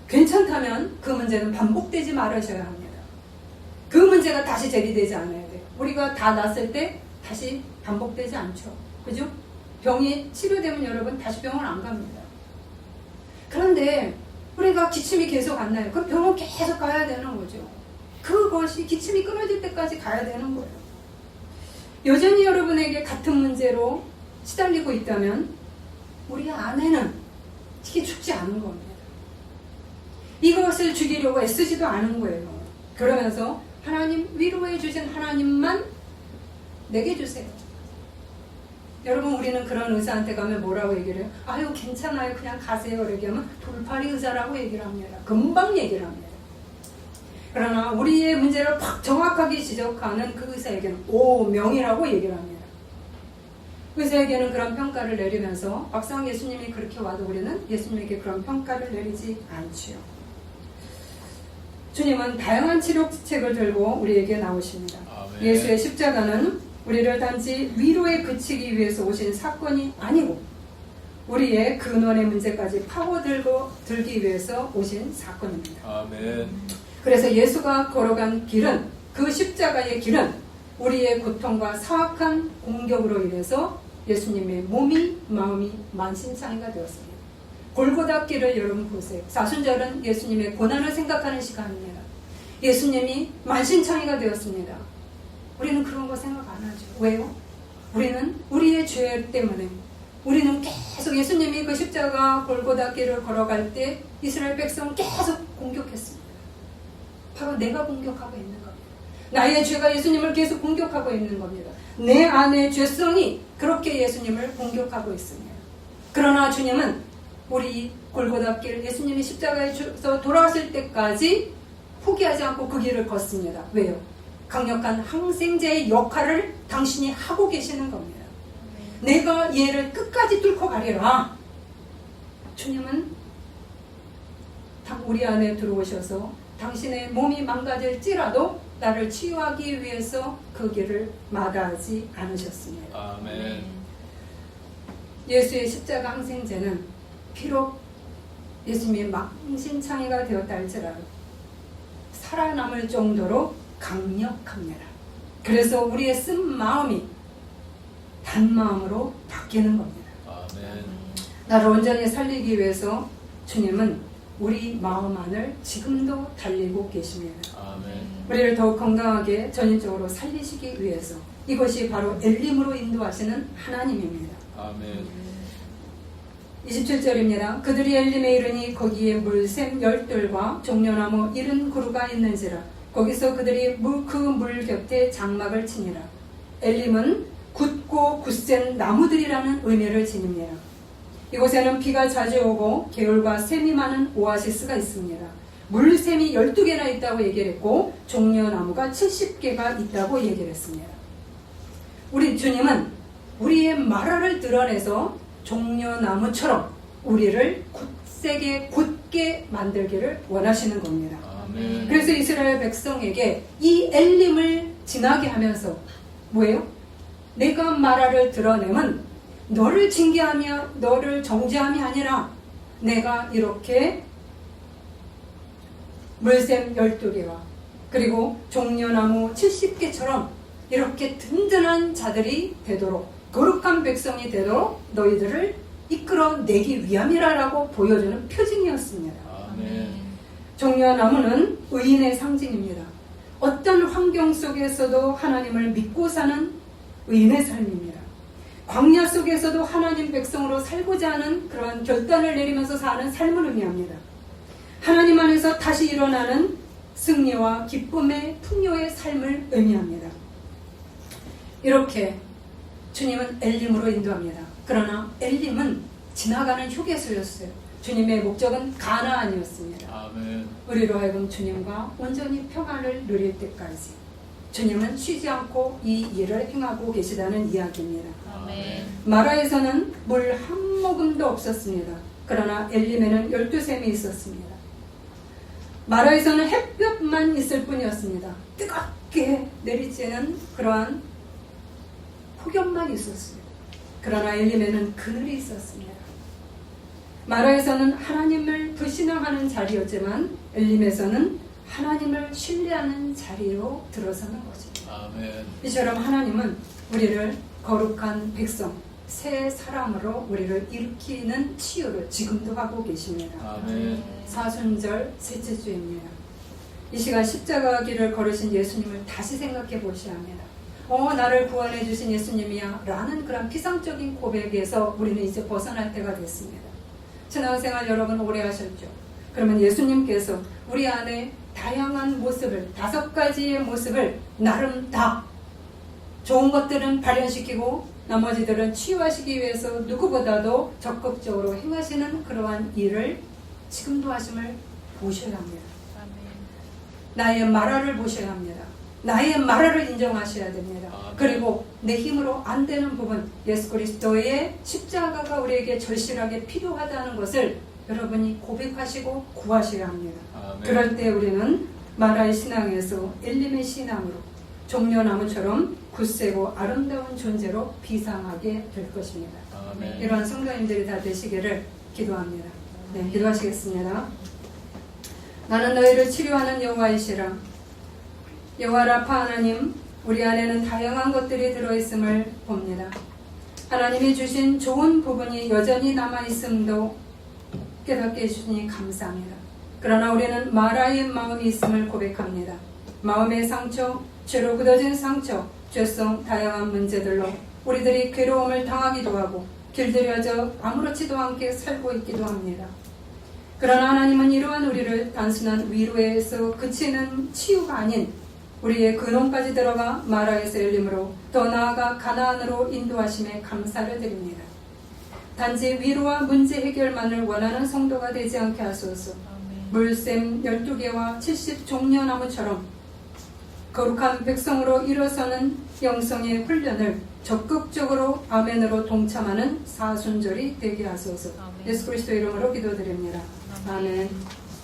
괜찮다면 그 문제는 반복되지 말으셔야 합니다. 그 문제가 다시 제기되지 않아야 돼요. 우리가 다 났을 때 다시 반복되지 않죠. 그죠? 병이 치료되면 여러분 다시 병원 안 갑니다. 그런데 우리가 기침이 계속 안 나요. 그럼 병원 계속 가야 되는 거죠. 그것이 기침이 끊어질 때까지 가야 되는 거예요. 여전히 여러분에게 같은 문제로 시달리고 있다면 우리 안에는 이게 죽지 않은 겁니다. 이것을 죽이려고 애쓰지도 않은 거예요. 그러면서 하나님 위로해 주신 하나님만 내게 주세요. 여러분 우리는 그런 의사한테 가면 뭐라고 얘기를 해요? 아유 괜찮아요 그냥 가세요. 이렇게 하면 돌팔이 의사라고 얘기를 합니다. 금방 얘기를 합니다. 그러나 우리의 문제를 팍 정확하게 지적하는 그 의사에게는 오명이라고 얘기를 합니다. 의사에게는 그런 평가를 내리면서 막상 예수님이 그렇게 와도 우리는 예수님에게 그런 평가를 내리지 않지요. 주님은 다양한 치료책을 들고 우리에게 나오십니다. 아멘. 예수의 십자가는 우리를 단지 위로에 그치기 위해서 오신 사건이 아니고 우리의 근원의 문제까지 파고들기 위해서 오신 사건입니다. 아멘. 그래서 예수가 걸어간 길은 그 십자가의 길은 우리의 고통과 사악한 공격으로 인해서 예수님의 몸이 마음이 만신창이가 되었습니다. 골고다 길을 여러분 보세요. 사순절은 예수님의 고난을 생각하는 시간입니다. 예수님이 만신창이가 되었습니다. 우리는 그런 거 생각 안 하죠. 왜요? 우리는 우리의 죄 때문에 우리는 계속 예수님이 그 십자가 골고다 길을 걸어갈 때 이스라엘 백성을 계속 공격했습니다. 바로 내가 공격하고 있는 겁니다. 나의 죄가 예수님을 계속 공격하고 있는 겁니다. 내 안의 죄성이 그렇게 예수님을 공격하고 있습니다. 그러나 주님은 우리 골고다 길 예수님이 십자가에서 돌아왔을 때까지 포기하지 않고 그 길을 걷습니다. 왜요? 강력한 항생제의 역할을 당신이 하고 계시는 겁니다. 내가 얘를 끝까지 뚫고 가리라. 주님은 우리 안에 들어오셔서 당신의 몸이 망가질지라도 나를 치유하기 위해서 그 길을 마다하지 않으셨습니다. 아멘. 예수의 십자가 항생제는 비록 예수님이 망신창이가 되었다 할지라도 살아남을 정도로 강력합니다. 그래서 우리의 쓴 마음이 단 마음으로 바뀌는 겁니다. 아멘. 나를 온전히 살리기 위해서 주님은 우리 마음 안을 지금도 달리고 계십니다. 아멘. 우리를 더욱 건강하게 전인적으로 살리시기 위해서 이것이 바로 엘림으로 인도하시는 하나님입니다. 아멘. 27절입니다. 그들이 엘림에 이르니 거기에 물샘 10들과 종려나무 70그루가 있는지라 거기서 그들이 그 물 곁에 장막을 치니라. 엘림은 굳고 굳센 나무들이라는 의미를 지닙니다. 이곳에는 비가 자주 오고 개울과 샘이 많은 오아시스가 있습니다. 물샘이 12개나 있다고 얘기를 했고 종려나무가 70개가 있다고 얘기를 했습니다. 우리 주님은 우리의 마라를 드러내서 종려나무처럼 우리를 굳세게 굳게 만들기를 원하시는 겁니다. 아멘. 그래서 이스라엘 백성에게 이 엘림을 지나게 하면서 뭐예요? 내가 마라를 드러내면 너를 징계하며 너를 정죄함이 아니라 내가 이렇게 물샘 12개와 그리고 종려나무 70개처럼 이렇게 든든한 자들이 되도록 거룩한 백성이 되도록 너희들을 이끌어내기 위함이라라고 보여주는 표징이었습니다. 아멘. 종려나무는 의인의 상징입니다. 어떤 환경 속에서도 하나님을 믿고 사는 의인의 삶입니다. 광야 속에서도 하나님 백성으로 살고자 하는 그런 결단을 내리면서 사는 삶을 의미합니다. 하나님 안에서 다시 일어나는 승리와 기쁨의 풍요의 삶을 의미합니다. 이렇게 주님은 엘림으로 인도합니다. 그러나 엘림은 지나가는 휴게소였어요. 주님의 목적은 가나안이었습니다. 아멘. 우리로 하여금 주님과 온전히 평안을 누릴 때까지 주님은 쉬지 않고 이 일을 행하고 계시다는 이야기입니다. 아멘. 마라에서는 물 한 모금도 없었습니다. 그러나 엘림에는 12샘이 있었습니다. 마라에서는 햇볕만 있을 뿐이었습니다. 뜨겁게 내리쬐는 그러한 폭염만 있었습니다. 그러나 엘림에는 그늘이 있었습니다. 마라에서는 하나님을 불신앙하는 자리였지만 엘림에서는 하나님을 신뢰하는 자리로 들어서는 것입니다. 아멘. 이처럼 하나님은 우리를 거룩한 백성, 새 사람으로 우리를 일으키는 치유를 지금도 하고 계십니다. 아멘. 사순절 셋째 주입니다. 이 시간 십자가 길을 걸으신 예수님을 다시 생각해 보셔야 합니다. 나를 구원해 주신 예수님이야 라는 그런 피상적인 고백에서 우리는 이제 벗어날 때가 됐습니다. 신앙생활 여러분 오래 하셨죠? 그러면 예수님께서 우리 안에 다양한 모습을 5가지의 모습을 나름 다 좋은 것들은 발현시키고 나머지들은 치유하시기 위해서 누구보다도 적극적으로 행하시는 그러한 일을 지금도 하심을 보셔야 합니다. 나의 마라를 보셔야 합니다. 나의 마라를 인정하셔야 됩니다. 그리고 내 힘으로 안 되는 부분, 예수 그리스도의 십자가가 우리에게 절실하게 필요하다는 것을 여러분이 고백하시고 구하셔야 합니다. 아멘. 그럴 때 우리는 마라의 신앙에서 엘림의 신앙으로 종려나무처럼 굳세고 아름다운 존재로 비상하게 될 것입니다. 아멘. 이러한 성도님들이 다 되시기를 기도합니다. 네, 기도하시겠습니다. 나는 너희를 치료하는 여호와이시라. 여호와 라파 하나님, 우리 안에는 다양한 것들이 들어있음을 봅니다. 하나님이 주신 좋은 부분이 여전히 남아있음도 깨닫게 해주시니 감사합니다. 그러나 우리는 마라의 마음이 있음을 고백합니다. 마음의 상처, 죄로 굳어진 상처, 죄성, 다양한 문제들로 우리들이 괴로움을 당하기도 하고 길들여져 아무렇지도 않게 살고 있기도 합니다. 그러나 하나님은 이러한 우리를 단순한 위로에서 그치는 치유가 아닌 우리의 근원까지 들어가 마라에서 열림으로 더 나아가 가나안으로 인도하심에 감사를 드립니다. 단지 위로와 문제 해결만을 원하는 성도가 되지 않게 하소서. 물샘 12개와 70종려나무처럼 거룩한 백성으로 일어서는 영성의 훈련을 적극적으로 아멘으로 동참하는 사순절이 되게 하소서. 예수 그리스도 이름으로 기도드립니다. 아멘.